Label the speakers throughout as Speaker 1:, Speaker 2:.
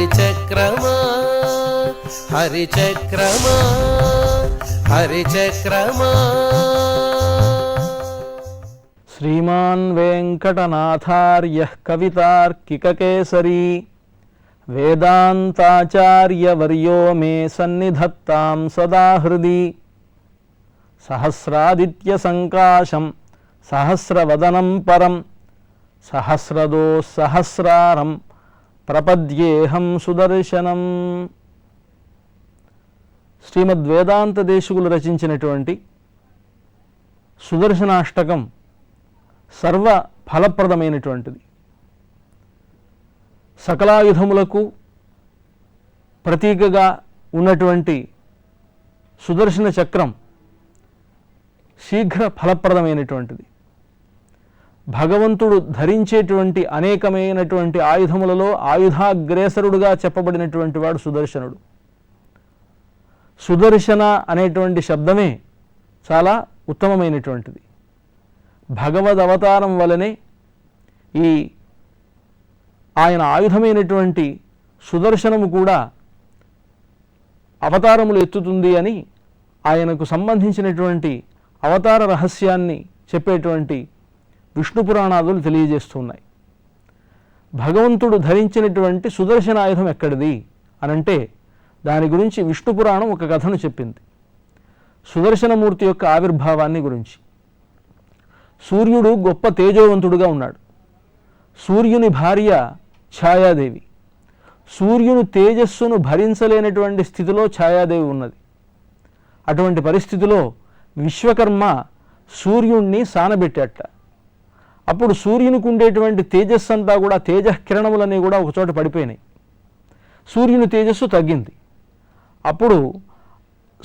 Speaker 1: హరిచక్రమా హరిచక్రమా హరిచక్రమా.
Speaker 2: శ్రీమాన్ వెంకటనాథార్యః కవితార్కికకేసరీ వేదాంతాచార్యవర్యో మే సన్నిధత్తాం సదా హృది. సహస్రాదిత్యసంకాశం సహస్రవదనం పరం సహస్రదోస్సహస్రారం ప్రపద్యేహం సుదర్శనం. శ్రీమద్వేదాంత దేశికులు రచించినటువంటి సుదర్శనాష్టకం సర్వ ఫలప్రదమైనటువంటిది. సకలాయుధములకు ప్రతీకగా ఉన్నటువంటి సుదర్శన చక్రం శీఘ్ర ఫలప్రదమైనటువంటిది. భగవంతుడు ధరించేటువంటి అనేకమైనటువంటి ఆయుధములలో ఆయుధాగ్రేసరుడుగా చెప్పబడినటువంటి వాడు సుదర్శనుడు. సుదర్శన అనేటువంటి శబ్దమే చాలా ఉత్తమమైనటువంటిది. భగవద్ అవతారం వలనే ఈ ఆయన ఆయుధమైనటువంటి సుదర్శనము కూడా అవతారములు ఎత్తుతుంది అని ఆయనకు సంబంధించినటువంటి అవతార రహస్యాన్ని చెప్పేటువంటి విష్ణు పురాణాదులు తెలియజేస్తున్నాయి. భగవంతుడు ధరించినటువంటి సుదర్శన ఆయుధం ఎక్కడిది అనంటే దాని గురించి విష్ణు పురాణం ఒక కథను చెప్పింది. సుదర్శనమూర్తి యొక్క ఆవిర్భావాన్ని గురించి. సూర్యుడు గొప్ప తేజోవంతుడుగా ఉన్నాడు. సూర్యుని భార్య ఛాయాదేవి. సూర్యుని తేజస్సును భరించలేనటువంటి స్థితిలో ఛాయాదేవి ఉన్నది. అటువంటి పరిస్థితిలో విశ్వకర్మ సూర్యుణ్ణి సానబెట్టాట. అప్పుడు సూర్యునికి ఉండేటువంటి తేజస్సు అంతా కూడా తేజకిరణములన్నీ కూడా ఒకచోట పడిపోయినాయి. సూర్యుని తేజస్సు తగ్గింది. అప్పుడు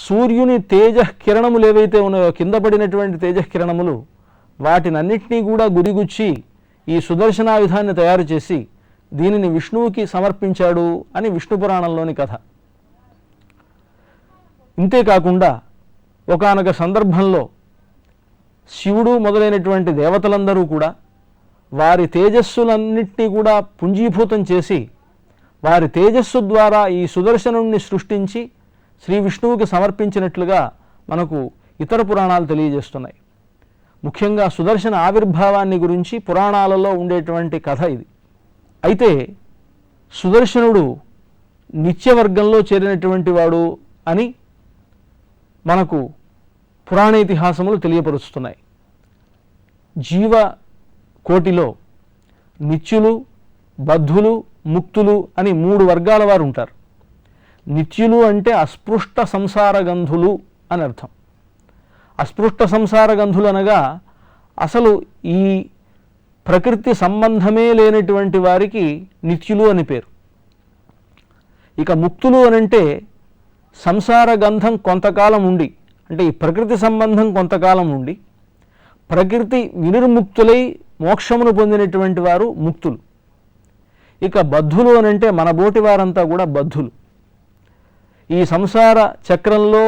Speaker 2: సూర్యుని తేజకిరణములు ఏవైతే ఉన్నాయో కింద పడినటువంటి తేజకిరణములు వాటినన్నింటినీ కూడా గురిగుచ్చి ఈ సుదర్శనాయుధాన్ని తయారు చేసి దీనిని విష్ణువుకి సమర్పించాడు అని విష్ణు పురాణంలోని కథ. ఇంతేకాకుండా ఒకానొక సందర్భంలో శివుడు మొదలైనటువంటి దేవతలందరూ కూడా వారి తేజస్సులన్నింటినీ కూడా పుంజీభూతం చేసి వారి తేజస్సు ద్వారా ఈ సుదర్శనుణ్ణి సృష్టించి శ్రీ విష్ణువుకి సమర్పించినట్లుగా మనకు ఇతర పురాణాలు తెలియజేస్తున్నాయి. ముఖ్యంగా సుదర్శన ఆవిర్భావాన్ని గురించి పురాణాలలో ఉండేటువంటి కథ ఇది. అయితే సుదర్శనుడు నిత్యవర్గంలో చేరినటువంటి వాడు అని మనకు పురాణేతిహాసములు తెలియపరుస్తున్నాయి. జీవ కోటిలో నిత్యులు, బద్ధులు, ముక్తులు అని 3 వర్గాల వారు ఉంటారు. నిత్యులు అంటే అస్పృష్ట సంసారగంధులు అని అర్థం. అస్పృష్ట సంసారగంధులు అనగా అసలు ఈ ప్రకృతి సంబంధమే లేనటువంటి వారికి నిత్యులు అని పేరు. ఇక ముక్తులు అనంటే సంసార గంధం కొంతకాలం ఉండి, అంటే ఈ ప్రకృతి సంబంధం కొంతకాలం ఉండి ప్రకృతి వినిర్ముక్తులై మోక్షమును పొందినటువంటి వారు ముక్తులు. ఇక బద్ధులు అనంటే మన బోటి వారంతా కూడా బద్ధులు. ఈ సంసార చక్రంలో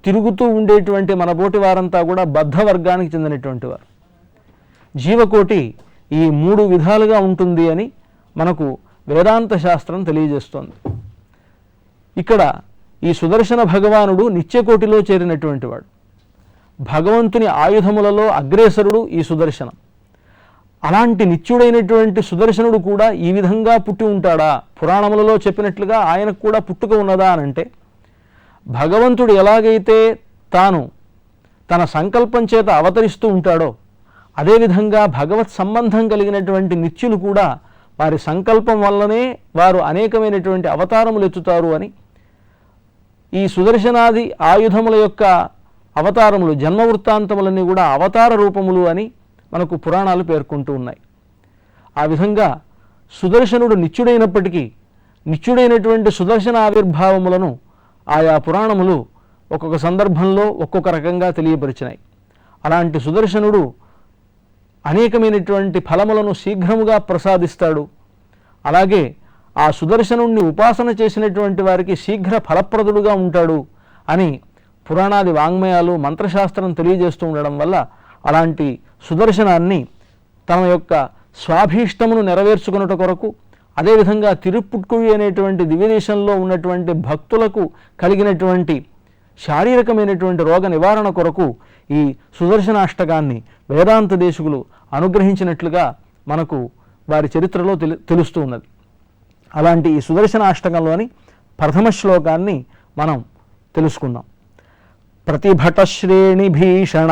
Speaker 2: తిరుగుతూ ఉండేటువంటి మన బోటి వారంతా కూడా బద్ధ వర్గానికి చెందినటువంటి వారు. జీవకోటి ఈ 3 విధాలుగా ఉంటుంది అని మనకు వేదాంత శాస్త్రం తెలియజేస్తోంది. ఇక్కడ ఈ సుదర్శన భగవానుడు నిత్యకోటిలో చేరినటువంటి వాడు. భగవంతుని ఆయుధములలో అగ్రేసరుడు ఈ సుదర్శనం. అలాంటి నిత్యుడైనటువంటి సుదర్శనుడు కూడా ఈ విధంగా పుట్టి ఉంటాడా? పురాణములలో చెప్పినట్లుగా ఆయనకు కూడా పుట్టుక ఉన్నదా అనంటే, భగవంతుడు ఎలాగైతే తాను తన సంకల్పం చేత అవతరిస్తూ ఉంటాడో అదేవిధంగా భగవత్ సంబంధం కలిగినటువంటి నిత్యులు కూడా వారి సంకల్పం వల్లనే వారు అనేకమైనటువంటి అవతారములు ఎత్తుతారు అని, ఈ సుదర్శనాది ఆయుధముల యొక్క అవతారములు జన్మవృత్తాంతములన్నీ కూడా అవతార రూపములు అని మనకు పురాణాలు పేర్కొంటూ ఉన్నాయి. ఆ విధంగా సుదర్శనుడు నిత్యుడైనప్పటికీ నిత్యుడైనటువంటి సుదర్శన ఆవిర్భావములను ఆయా పురాణములు ఒక్కొక్క సందర్భంలో ఒక్కొక్క రకంగా తెలియపరిచినాయి. అలాంటి సుదర్శనుడు అనేకమైనటువంటి ఫలములను శీఘ్రముగా ప్రసాదిస్తాడు. అలాగే ఆ సుదర్శనుణ్ణి ఉపాసన చేసినటువంటి వారికి శీఘ్ర ఫలప్రదుడుగా ఉంటాడు అని పురాణాది వాంగ్మయాలు మంత్రశాస్త్రం తెలియజేస్తూ ఉండడం వల్ల అలాంటి సుదర్శనాన్ని తమ యొక్క స్వాభీష్టమును నెరవేర్చుకున్నట కొరకు అదేవిధంగా తిరుప్పుట్కువి అనేటువంటి దివ్యదేశంలో ఉన్నటువంటి భక్తులకు కలిగినటువంటి శారీరకమైనటువంటి రోగ నివారణ కొరకు ఈ సుదర్శనాష్టకాన్ని వేదాంత దేశికులు అనుగ్రహించినట్లుగా మనకు వారి చరిత్రలో తెలుస్తూ ఉన్నది. అలాంటి ఈ సుదర్శనాష్టకంలోని ప్రథమ శ్లోకాన్ని మనం తెలుసుకుందాం. ప్రతిభట శ్రేణి భీషణ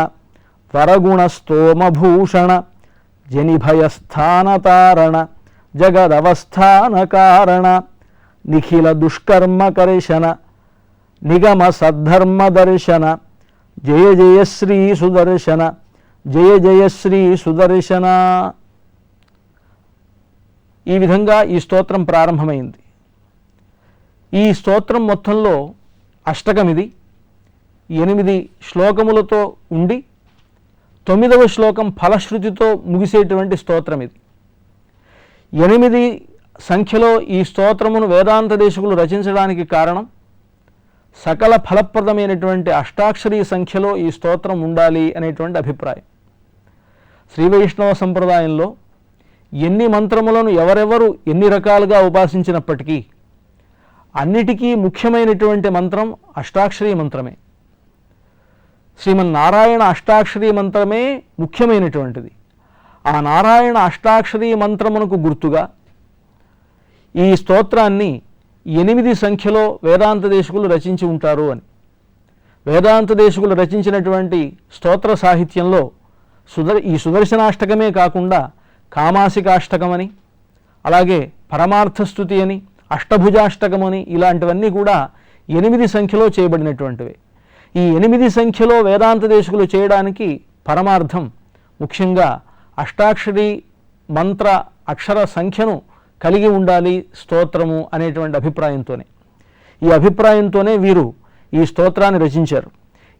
Speaker 2: వరగుణ స్తోమభూషణ జనిభయస్థానతారణ జగదవస్థాన కారణ నిఖిల దుష్కర్మకర్షణ నిగమ సద్ధర్మ దర్శన జయ జయ శ్రీ సుదర్శన జయ జయ శ్రీ సుదర్శన. ఈ విధంగా ఈ స్తోత్రం ప్రారంభమైంది. ఈ స్తోత్రం మొత్తంలో అష్టకం ఇది. 8 శ్లోకములతో ఉండి 9వ శ్లోకం ఫలశ్రుతితో ముగిసేటువంటి స్తోత్రం ఇది. 8 సంఖ్యలో ఈ స్తోత్రమును వేదాంత దేశికులు రచించడానికి కారణం సకల ఫలప్రదమైనటువంటి అష్టాక్షరీ సంఖ్యలో ఈ స్తోత్రం ఉండాలి అనేటువంటి అభిప్రాయం. శ్రీ వైష్ణవ సంప్రదాయంలో ఎన్ని మంత్రములను ఎవరెవరు ఎన్ని రకాలుగా ఉపాసించినప్పటికీ అన్నిటికీ ముఖ్యమైనటువంటి మంత్రం అష్టాక్షరీ మంత్రమే. శ్రీమన్నారాయణ అష్టాక్షరీ మంత్రమే ముఖ్యమైనటువంటిది. ఆ నారాయణ అష్టాక్షరీ మంత్రమునకు గుర్తుగా ఈ స్తోత్రాన్ని 8 సంఖ్యలో వేదాంత దేశికులు రచించి ఉంటారు అని. వేదాంత దేశికులు రచించినటువంటి స్తోత్ర సాహిత్యంలో ఈ సుదర్శనాష్టకమే కాకుండా కామాసికాష్టకమని, అలాగే పరమార్థస్తుతి అని, అష్టభుజాష్టకమని ఇలాంటివన్నీ కూడా 8 సంఖ్యలో చేయబడినటువంటివి. ఈ 8 సంఖ్యలో వేదాంత దేశికులు చేయడానికి పరమార్థం ముఖ్యంగా అష్టాక్షరి మంత్ర అక్షర సంఖ్యను కలిగి ఉండాలి స్తోత్రము అనేటువంటి అభిప్రాయంతోనే. ఈ అభిప్రాయంతోనే వీరు ఈ స్తోత్రాన్ని రచించారు.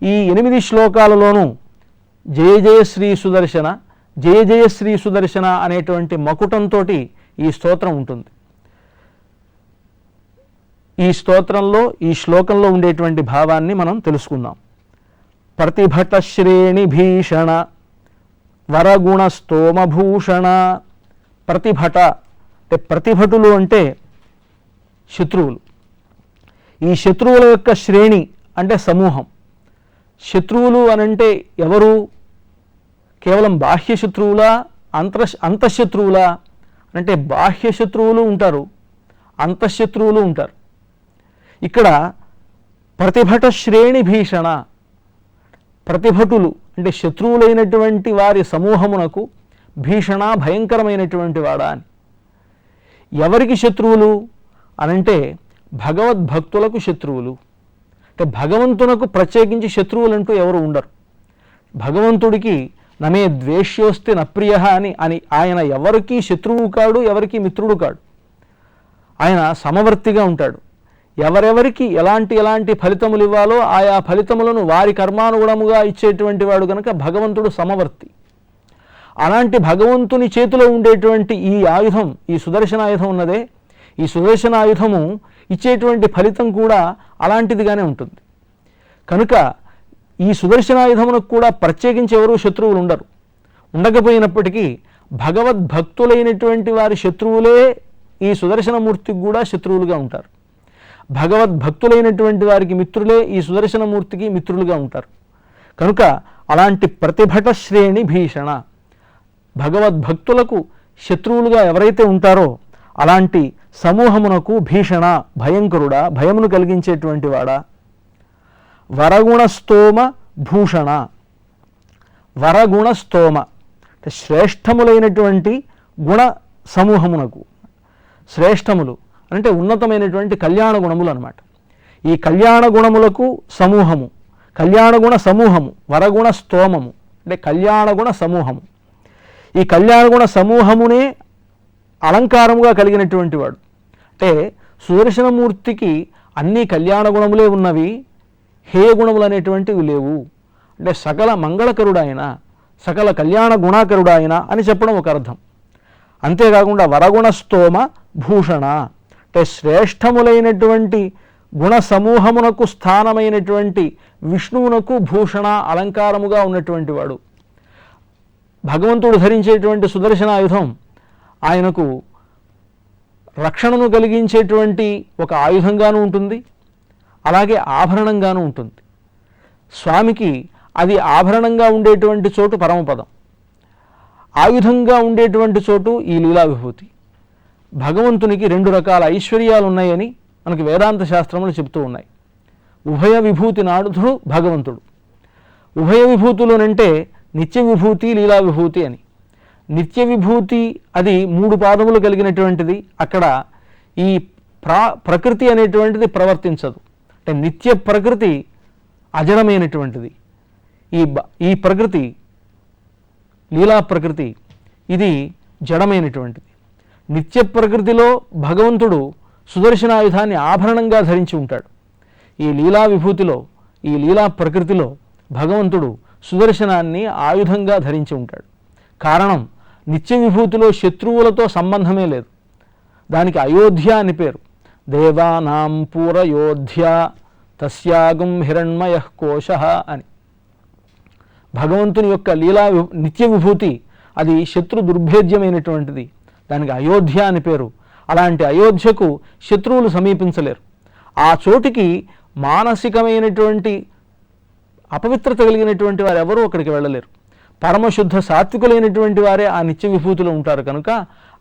Speaker 2: ఈ 8 శ్లోకాలలోనూ జయ జయ శ్రీ సుదర్శన జయ జయ శ్రీ సుదర్శన అనేటువంటి మకుటంతో ఈ స్తోత్రం ఉంటుంది. ఈ స్తోత్రంలో ఈ శ్లోకంలో ఉండేటువంటి భావాన్ని మనం తెలుసుకుందాం. ప్రతిభట శ్రేణి భీషణ వరగుణ స్తోమభూషణ. ప్రతిభట అంటే ప్రతిభటులు అంటే శత్రువులు. ఈ శత్రువుల యొక్క శ్రేణి అంటే సమూహం. శత్రువులు అనంటే ఎవరు? కేవలం బాహ్య శత్రువులా అంతఃశత్రువులా అంటే బాహ్య శత్రువులు ఉంటారు, అంతఃశత్రువులు ఉంటారు. ఇక్కడ ప్రతిభట శ్రేణి భీషణ, ప్రతిభటులు అంటే శత్రువులైనటువంటి వారి సమూహమునకు భీషణ భయంకరమైనటువంటి వాడా అని. ఎవరికి శత్రువులు అనంటే భగవద్భక్తులకు శత్రువులు. అంటే భగవంతునకు ప్రత్యేకించి శత్రువులంటూ ఎవరు ఉండరు. భగవంతుడికి నమే ద్వేష్యోస్తి నప్రియ అని ఆయన ఎవరికి శత్రువు కాడు, ఎవరికి మిత్రుడు కాడు. ఆయన సమవర్తిగా ఉంటాడు. ఎవరెవరికి ఎలాంటి ఫలితములు ఇవ్వాలో ఆయా ఫలితములను వారి కర్మానుగుణముగా ఇచ్చేటువంటి వాడు కనుక భగవంతుడు సమవర్తి. అలాంటి భగవంతుని చేతిలో ఉండేటువంటి ఈ ఆయుధం, ఈ సుదర్శనాయుధం ఉన్నదే, ఈ సుదర్శనాయుధము ఇచ్చేటువంటి ఫలితం కూడా అలాంటిదిగానే ఉంటుంది. కనుక ఈ సుదర్శనాయుధమునకు కూడా ప్రత్యేకించి ఎవరూ శత్రువులు ఉండరు. ఉండకపోయినప్పటికీ భగవద్భక్తులైనటువంటి వారి శత్రువులే ఈ సుదర్శనమూర్తికి కూడా శత్రువులుగా ఉంటారు. భగవద్భక్తులైనటువంటి వారికి మిత్రులే ఈ సుదర్శనమూర్తికి మిత్రులుగా ఉంటారు. కనుక అలాంటి ప్రతిభట శ్రేణి భీషణ, భగవద్భక్తులకు శత్రువులుగా ఎవరైతే ఉంటారో అలాంటి సమూహమునకు భీషణ భయంకరుడా, భయమును కలిగించేటువంటి వాడా. వరగుణ స్తోమ భూషణ. వరగుణ స్తోమ అంటే శ్రేష్టములైనటువంటి గుణ సమూహమునకు. శ్రేష్టములు అంటే ఉన్నతమైనటువంటి కళ్యాణ గుణములు అన్నమాట. ఈ కళ్యాణ గుణములకు సమూహము, కళ్యాణగుణ సమూహము, వరగుణ స్తోమము అంటే కళ్యాణగుణ సమూహము. ఈ కళ్యాణగుణ సమూహమునే అలంకారముగా కలిగినటువంటి వాడు. అంటే సుదర్శనమూర్తికి అన్ని కళ్యాణ గుణములే ఉన్నవి, హేయ గుణములు అనేటువంటివి లేవు. అంటే సకల మంగళకరుడాయన, సకల కళ్యాణ గుణాకరుడాయన అని చెప్పడం ఒక అర్థం. అంతేకాకుండా వరగుణ స్తోమ భూషణ అంటే శ్రేష్టములైనటువంటి గుణ సమూహమునకు స్థానమైనటువంటి విష్ణువునకు భూషణ అలంకారముగా ఉన్నటువంటి వాడు. భగవంతుడు ధరించేటువంటి సుదర్శనాయుధం ఆయనకు రక్షణను కలిగించేటువంటి ఒక ఆయుధంగాను ఉంటుంది, అలాగే ఆభరణంగాను ఉంటుంది. స్వామికి అది ఆభరణంగా ఉండేటువంటి చోటు పరమపదం, ఆయుధంగా ఉండేటువంటి చోటు ఈ లీలా విభూతి. భగవంతునికి 2 రకాల ఐశ్వర్యాలు ఉన్నాయని మనకి వేదాంత శాస్త్రములు చెబుతూ ఉన్నాయి. ఉభయ విభూతి నాడుధుడు భగవంతుడు. ఉభయ విభూతులోనంటే నిత్య విభూతి, లీలా విభూతి అని. నిత్య విభూతి అది 3 పాదములు కలిగినటువంటిది. అక్కడ ఈ ప్రకృతి అనేటువంటిది ప్రవర్తించదు. అంటే నిత్య ప్రకృతి అజడమైనటువంటిది. ఈ ప్రకృతి, లీలా ప్రకృతి, ఇది జడమైనటువంటిది. నిత్య ప్రకృతిలో భగవంతుడు సుదర్శనాయుధాన్ని ఆభరణంగా ధరించి ఉంటాడు. ఈ లీలా విభూతిలో, ఈ లీలా ప్రకృతిలో భగవంతుడు సుదర్శనాన్ని ఆయుధంగా ధరించి ఉంటాడు. కారణం, నిత్య విభూతిలో శత్రువులతో సంబంధమే లేదు. దానికి అయోధ్య అని పేరు. దేవానాం పూరయోధ్య తస్యాగం హిరణ్మయ కోశ అని. భగవంతుని యొక్క లీలా నిత్య విభూతి అది శత్రు దుర్భేద్యమైనటువంటిది. దానికి అయోధ్య అని పేరు. అలాంటి అయోధ్యకు శత్రువులు సమీపించలేరు. ఆ చోటికి మానసికమైనటువంటి అపవిత్రత కలిగినటువంటి వారు ఎవరూ అక్కడికి వెళ్ళలేరు. పరమశుద్ధ సాత్వికులైనటువంటి వారే ఆ నిత్య విభూతిలో ఉంటారు. కనుక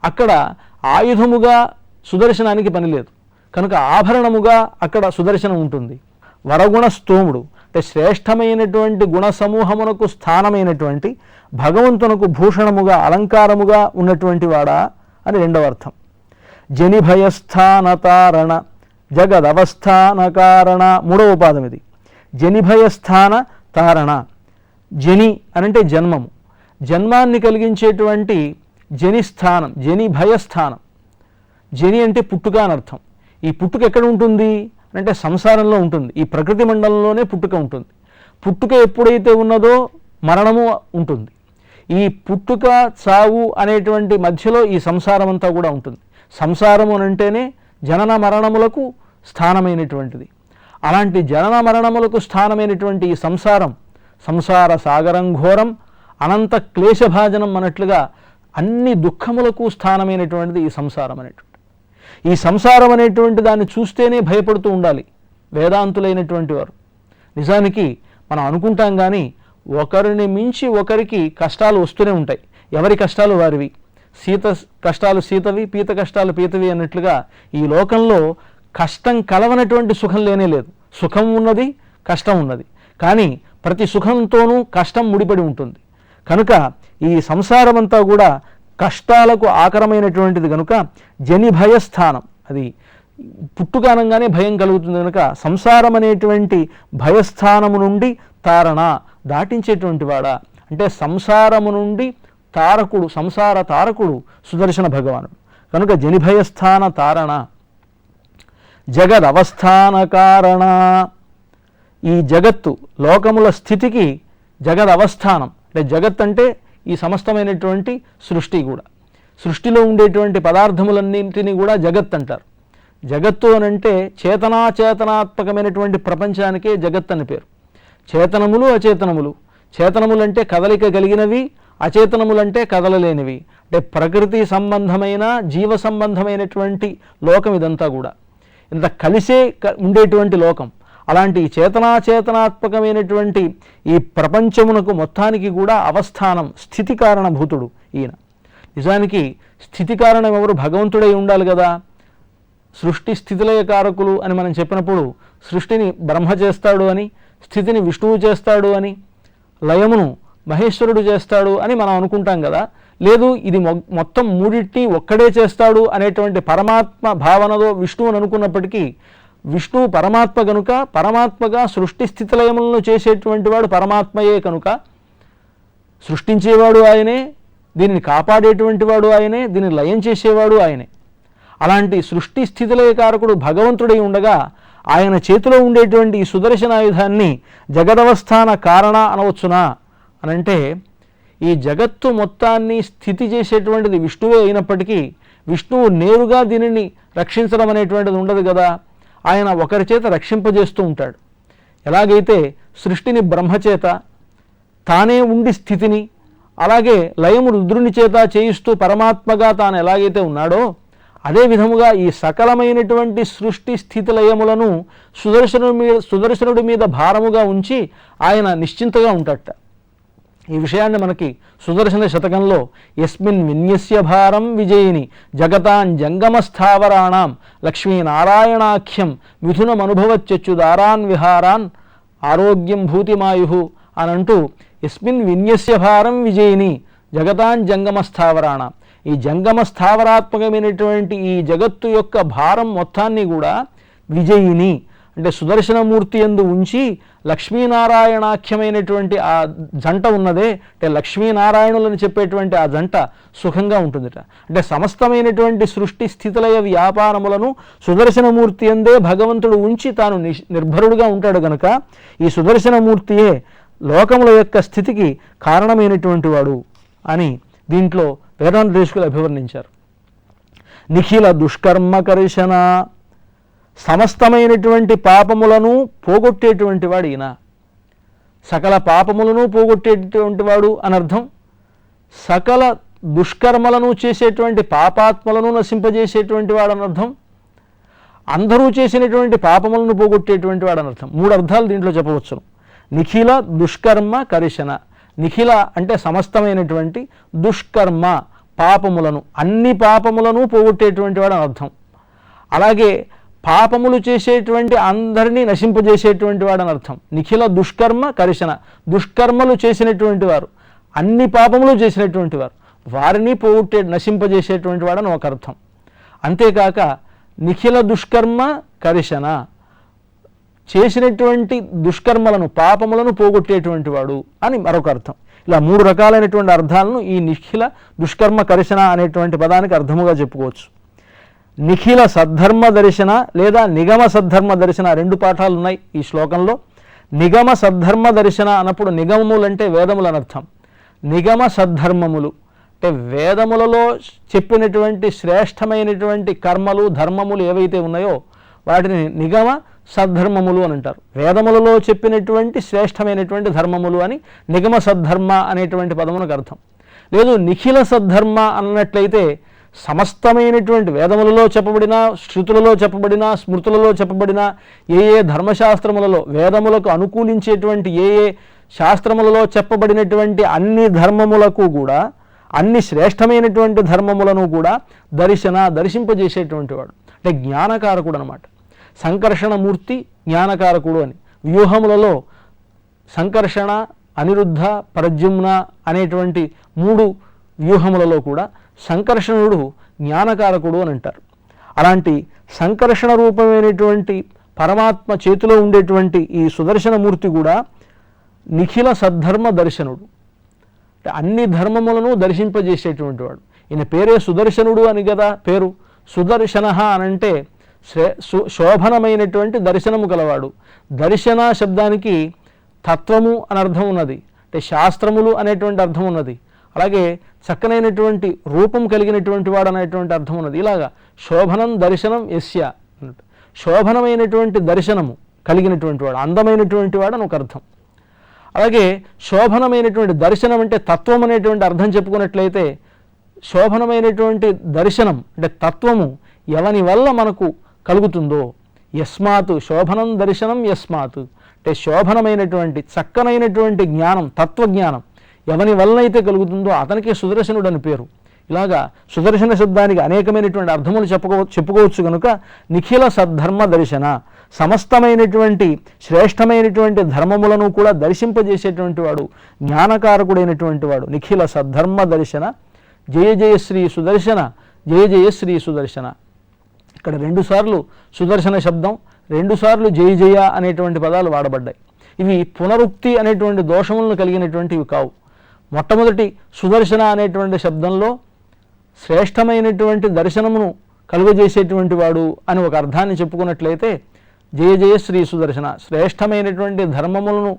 Speaker 2: అక్కడ ఆయుధముగా సుదర్శనానికి పని లేదు. కనుక ఆభరణముగా అక్కడ సుదర్శనం ఉంటుంది. వరగుణ స్తోముడు అంటే శ్రేష్టమైనటువంటి గుణ సమూహమునకు స్థానమైనటువంటి భగవంతునకు భూషణముగా, అలంకారముగా ఉన్నటువంటి వాడా అని 2వ అర్థం. జనిభయస్థానతారణ జగదవస్థానకారణ 3వ పాదం ఇది. జనిభయస్థాన తారణ. జని అనంటే జన్మము, జన్మాన్ని కలిగించేటువంటి జనిస్థానం, జనిభయస్థానం. జని అంటే పుట్టుక అని అర్థం. ఈ పుట్టుక ఎక్కడ ఉంటుంది అంటే సంసారంలో ఉంటుంది. ఈ ప్రకృతి మండలంలోనే పుట్టుక ఉంటుంది. పుట్టుక ఎప్పుడైతే ఉన్నదో మరణము ఉంటుంది. ఈ పుట్టుక, చావు అనేటువంటి మధ్యలో ఈ సంసారం అంతా కూడా ఉంటుంది. సంసారము అనంటేనే జనన మరణములకు స్థానమైనటువంటిది. అలాంటి జనన మరణములకు స్థానమైనటువంటి ఈ సంసారం, సంసార సాగరం ఘోరం అనంత క్లేశభాజనం అన్నట్లుగా అన్ని దుఃఖములకు స్థానమైనటువంటిది ఈ సంసారం అనేటువంటి. ఈ సంసారం అనేటువంటి దాన్ని చూస్తేనే భయపడుతూ ఉండాలి వేదాంతులైనటువంటి వారు. నిజానికి మనం అనుకుంటాం కానీ ఒకరిని మించి ఒకరికి కష్టాలు వస్తూనే ఉంటాయి. ఎవరి కష్టాలు వారివి. సీత కష్టాలు సీతవి, పీత కష్టాలు పీతవి అన్నట్లుగా ఈ లోకంలో కష్టం కలవనటువంటి సుఖం లేనే లేదు. సుఖం ఉన్నది, కష్టం ఉన్నది. కానీ ప్రతి సుఖంతోనూ కష్టం ముడిపడి ఉంటుంది. కనుక ఈ సంసారం అంతా కూడా కష్టాలకు ఆకరమైనటువంటిది. కనుక జనిభయస్థానం, అది పుట్టుకానంగానే భయం కలుగుతుంది. కనుక సంసారం అనేటువంటి భయస్థానము నుండి తారణ, దాటించేటువంటి వాడా అంటే సంసారము నుండి తారకుడు, సంసార తారకుడు సుదర్శన భగవానుడు. కనుక జనిభయస్థాన తారణ. జగదవస్థాన కారణ. ఈ జగత్తు లోకముల స్థితికి జగదవస్థానం అంటే జగత్ అంటే ఈ సమస్తమైనటువంటి సృష్టి కూడా. సృష్టిలో ఉండేటువంటి పదార్థములన్నింటినీ కూడా జగత్ అంటారు. జగత్తు అనంటే చేతనాచేతనాత్మకమైనటువంటి ప్రపంచానికే జగత్ అని పేరు. చేతనములు, అచేతనములు. చేతనములంటే కదలిక కలిగినవి, అచేతనములంటే కదలలేనివి. అంటే ప్రకృతి సంబంధమైన, జీవ సంబంధమైనటువంటి లోకం ఇదంతా కూడా. ఇంత కలిసే ఉండేటువంటి లోకం. అలాంటి చేతనాచేతనాత్మకమైనటువంటి ఈ ప్రపంచమునకు మొత్తానికి కూడా అవస్థానం, స్థితి కారణభూతుడు ఈయన. నిజానికి స్థితి కారణం ఎవరు? భగవంతుడై ఉండాలి కదా. సృష్టి స్థితిలయ కారకులు అని మనం చెప్పినప్పుడు సృష్టిని బ్రహ్మ చేస్తాడు అని, స్థితిని విష్ణువు చేస్తాడు అని, లయమును మహేశ్వరుడు చేస్తాడు అని మనం అనుకుంటాం కదా. లేదు, ఇది మొత్తం మూడిటి ఒక్కడే చేస్తాడు అనేటువంటి పరమాత్మ భావనలో విష్ణువు అని అనుకున్నప్పటికీ విష్ణువు పరమాత్మ కనుక పరమాత్మగా సృష్టి స్థితిలయములను చేసేటువంటి వాడు పరమాత్మయే కనుక సృష్టించేవాడు ఆయనే, దీనిని కాపాడేటువంటి వాడు ఆయనే, దీన్ని లయం చేసేవాడు ఆయనే. అలాంటి సృష్టి స్థితిలయకారకుడు భగవంతుడై ఉండగా ఆయన చేతిలో ఉండేటువంటి ఈ సుదర్శనాయుధాన్ని జగదవస్థాన కారణ అనవచ్చునా అనంటే, ఈ జగత్తు మొత్తాన్ని స్థితి చేసేటువంటిది విష్ణువే అయినప్పటికీ విష్ణువు నేరుగా దీనిని రక్షించడం అనేటువంటిది ఉండదు కదా. ఆయన ఒకరి చేత రక్షింపజేస్తూ ఉంటాడు. ఎలాగైతే సృష్టిని బ్రహ్మచేత, తానే ఉండి స్థితిని, అలాగే లయము రుద్రుని చేత చేయిస్తూ పరమాత్మగా తాను ఎలాగైతే ఉన్నాడో అదే విధముగా ఈ సకలమైనటువంటి సృష్టి స్థితిలయములను సుదర్శనుడి మీద భారముగా ఉంచి ఆయన నిశ్చింతగా ఉంటాడట. ఈ విషయాన్ని మనకి సుదర్శన శతకంలో యస్మిన్ విన్యస్య భారం విజయిని జగతాన్ జంగమస్థావరాణం లక్ష్మీనారాయణాఖ్యం మిథునమనుభవత్యచ్యుదారాన్ విహారాన్ ఆరోగ్యం భూతిమాయు అని అంటూ యస్మిన్ విన్యస్య భారం విజయిని జగతాన్ జంగమస్థావరాణం, ఈ జంగమ స్థావరాత్మకమైనటువంటి ఈ జగత్తు యొక్క భారం మొత్తాన్ని కూడా విజయిని అంటే సుదర్శనమూర్తి యందు ఉంచి లక్ష్మీనారాయణాఖ్యమైనటువంటి ఆ జంట ఉన్నదే, అంటే లక్ష్మీనారాయణులని చెప్పేటువంటి ఆ జంట సుఖంగా ఉంటుందిట. అంటే సమస్తమైనటువంటి సృష్టి స్థితిలయ వ్యాపారములను సుదర్శనమూర్తి యందే భగవంతుడు ఉంచి తాను నిర్భరుడుగా ఉంటాడు గనుక ఈ సుదర్శనమూర్తియే లోకముల యొక్క స్థితికి కారణమైనటువంటి వాడు అని దీంట్లో వేదాంత దేశకులు అభివర్ణించారు. నిఖిల దుష్కర్మకర్షణ, సమస్తమైనటువంటి పాపములను పోగొట్టేటువంటి వాడు ఈయన. సకల పాపములను పోగొట్టేటువంటి వాడు అనర్థం, సకల దుష్కర్మలను చేసేటువంటి పాపాత్మలను నశింపజేసేటువంటి వాడు అనర్థం, అందరూ చేసినటువంటి పాపములను పోగొట్టేటువంటి వాడు అనర్థం. 3 అర్థాలు దీంట్లో చెప్పవచ్చును. నిఖిల దుష్కర్మ కరిశన, నిఖిల అంటే సమస్తమైనటువంటి, దుష్కర్మ పాపములను, అన్ని పాపములను పోగొట్టేటువంటి వాడు అని అర్థం. అలాగే పాపములు చేసేటువంటి అందరినీ నశింపజేసేటువంటి వాడు అని అర్థం. నిఖిల దుష్కర్మ కరిశన, దుష్కర్మలు చేసినటువంటి వారు, అన్ని పాపములు చేసినటువంటి వారు, వారిని నశింపజేసేటువంటి వాడు అని ఒక అర్థం. అంతేకాక నిఖిల దుష్కర్మ కరిశన, చేసినటువంటి దుష్కర్మలను పాపములను పోగొట్టేటువంటి వాడు అని మరొక అర్థం. ఇలా 3 రకాలైనటువంటి అర్థాలను ఈ నిఖిల దుష్కర్మ కరిశన అనేటువంటి పదానికి అర్థముగా చెప్పుకోవచ్చు. నిఖిల సద్ధర్మ దర్శన లేదా నిగమ సద్ధర్మ దర్శన 2 పాఠాలు ఉన్నాయి ఈ శ్లోకంలో. నిగమ సద్ధర్మ దర్శన అన్నప్పుడు నిగమములు అంటే వేదములు అనర్థం. నిగమ సద్ధర్మములు అంటే వేదములలో చెప్పినటువంటి శ్రేష్టమైనటువంటి కర్మలు ధర్మములు ఏవైతే ఉన్నాయో వాటిని నిగమ సద్ధర్మములు అని అంటారు. వేదములలో చెప్పినటువంటి శ్రేష్టమైనటువంటి ధర్మములు అని నిగమ సద్ధర్మ అనేటువంటి పదమునకు అర్థం. లేదు నిఖిల సద్ధర్మ అన్నట్లయితే సమస్తమైనటువంటి వేదములలో చెప్పబడిన, శృతులలో చెప్పబడిన, స్మృతులలో చెప్పబడిన ఏ ధర్మశాస్త్రములలో వేదములకు అనుకూలించేటువంటి ఏ శాస్త్రములలో చెప్పబడినటువంటి అన్ని ధర్మములకు కూడా, అన్ని శ్రేష్టమైనటువంటి ధర్మములను కూడా దర్శింపజేసేటువంటి వాడు అంటే జ్ఞానకారకుడు అనమాట. సంకర్షణమూర్తి జ్ఞానకారకుడు అని. వ్యూహములలో సంకర్షణ, అనిరుద్ధ, ప్రద్యుమ్న అనేటువంటి 3 వ్యూహములలో కూడా సంకర్షణుడు జ్ఞానకారకుడు అని అంటారు. అలాంటి సంకర్షణ రూపమైనటువంటి పరమాత్మ చేతిలో ఉండేటువంటి ఈ సుదర్శనమూర్తి కూడా నిఖిల సద్ధర్మ దర్శనుడు అంటే అన్ని ధర్మములను దర్శింపజేసేటువంటి వాడు. ఈయన పేరే సుదర్శనుడు అని కదా పేరు. సుదర్శన అనంటే శోభనమైనటువంటి దర్శనము గలవాడు. దర్శన శబ్దానికి తత్వము అని అర్థం ఉన్నది, అంటే శాస్త్రములు అనేటువంటి అర్థం ఉన్నది. అలాగే చక్కనైనటువంటి రూపం కలిగినటువంటి వాడు అనేటువంటి అర్థం ఉన్నది. ఇలాగా శోభనం దర్శనం యస్య, శోభనమైనటువంటి దర్శనము కలిగినటువంటి వాడు, అందమైనటువంటి వాడు అని ఒక అర్థం. అలాగే శోభనమైనటువంటి దర్శనం అంటే తత్వం అనేటువంటి అర్థం చెప్పుకున్నట్లయితే శోభనమైనటువంటి దర్శనం అంటే తత్వము ఎవని వల్ల మనకు కలుగుతుందో, యస్మాత్ శోభనం దర్శనం యస్మాత్ అంటే శోభనమైనటువంటి చక్కనైనటువంటి జ్ఞానం, తత్వజ్ఞానం ఎవని వలనైతే కలుగుతుందో అతనికి సుదర్శనుడు అని పేరు. ఇలాగా సుదర్శన శబ్దానికి అనేకమైనటువంటి అర్థములు చెప్పుకోవచ్చు కనుక నిఖిల సద్ధర్మ దర్శన, సమస్తమైనటువంటి శ్రేష్టమైనటువంటి ధర్మములను కూడా దర్శింపజేసేటువంటి వాడు, జ్ఞానకారకుడైనటువంటి వాడు. నిఖిల సద్ధర్మ దర్శన, జయ జయ శ్రీ సుదర్శన, జయ జయ శ్రీ సుదర్శన. ఇక్కడ 2 సార్లు సుదర్శన శబ్దం, 2 సార్లు జయ జయ అనేటువంటి పదాలు వాడబడ్డాయి. ఇవి పునరుక్తి అనేటువంటి దోషములను కలిగినటువంటివి కావు. మొట్టమొదటి సుదర్శన అనేటువంటి శబ్దంలో శ్రేష్టమైనటువంటి దర్శనమును కలుగజేసేటువంటి వాడు అని ఒక అర్థాన్ని చెప్పుకున్నట్లయితే జయ జయ శ్రీ సుదర్శన, శ్రేష్టమైనటువంటి ధర్మములను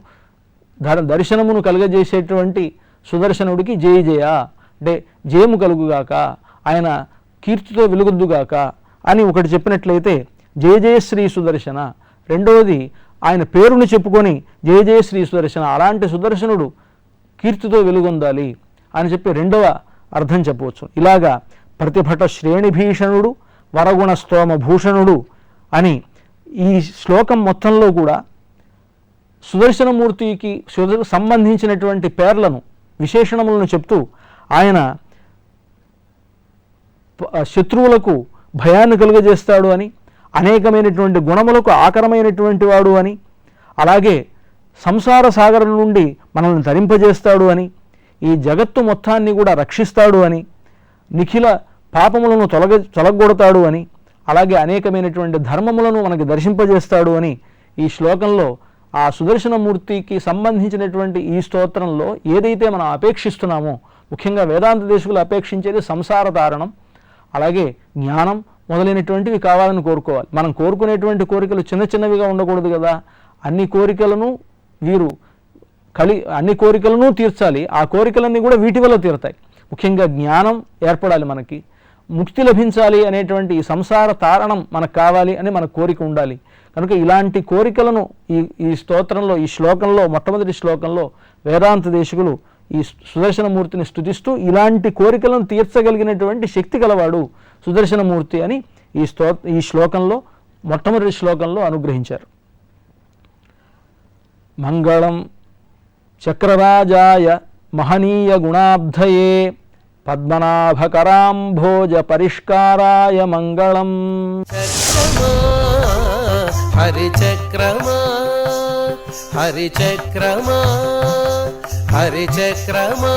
Speaker 2: దర్శనమును కలుగజేసేటువంటి సుదర్శనుడికి జయ జయ అంటే జయము కలుగుగాక, ఆయన కీర్తితో వెలుగొద్దుగాక అని ఒకటి చెప్పినట్లయితే జయ జయ శ్రీ సుదర్శన. రెండవది ఆయన పేరుని చెప్పుకొని జయ జయ శ్రీ సుదర్శన, అలాంటి సుదర్శనుడు కీర్తితో వెలుగొందాలి అని చెప్పి 2వ అర్థం చెప్పవచ్చు. ఇలాగా ప్రతిభట శ్రేణిభీషణుడు వరగుణ స్తోమ భూషణుడు అని ఈ శ్లోకం మొత్తంలో కూడా సుదర్శనమూర్తికి సంబంధించినటువంటి పేర్లను విశేషణములను చెప్తూ ఆయన శత్రువులకు భయాన్ని కలుగజేస్తాడు అని, అనేకమైనటువంటి గుణములకు ఆకరమైనటువంటి వాడు అని, అలాగే సంసార సాగరం నుండి మనల్ని తరింపజేస్తాడు అని, ఈ జగత్తు మొత్తాన్ని కూడా రక్షిస్తాడు అని, నిఖిల పాపములను తొలగొడతాడు అని, అలాగే అనేకమైనటువంటి ధర్మములను మనకి దర్శింపజేస్తాడు అని ఈ శ్లోకంలో ఆ సుదర్శనమూర్తికి సంబంధించినటువంటి ఈ స్తోత్రంలో ఏదైతే మనం అపేక్షిస్తున్నామో, ముఖ్యంగా వేదాంత దేశకులు అపేక్షించేది సంసార తారణం, అలాగే జ్ఞానం మొదలైనటువంటివి కావాలని కోరుకోవాలి. మనం కోరుకునేటువంటి కోరికలు చిన్న చిన్నవిగా ఉండకూడదు కదా. అన్ని కోరికలను అన్ని కోరికలను తీర్చాలి. ఆ కోరికలన్నీ కూడా వీటి వల్ల తీరుతాయి. ముఖ్యంగా జ్ఞానం ఏర్పడాలి, మనకి ముక్తి లభించాలి అనేటువంటి ఈ సంసార తారణం మనకు కావాలి అని మన కోరిక ఉండాలి. కనుక ఇలాంటి కోరికలను ఈ స్తోత్రంలో, ఈ శ్లోకంలో, మొట్టమొదటి శ్లోకంలో వేదాంత దేశకులు ఈ సుదర్శనమూర్తిని స్తుతిస్తూ ఇలాంటి కోరికలను తీర్చగలిగినటువంటి శక్తి గలవాడు సుదర్శనమూర్తి అని ఈ శ్లోకంలో, మొట్టమొదటి శ్లోకంలో అనుగ్రహించారు. మంగళం చక్రరాజాయ మహనీయ గుణాబ్ధయే పద్మనాభకరాంభోజ పరిష్కారాయ మంగళం.
Speaker 1: హరిచక్రమా హరిచక్రమా హరిచక్రమా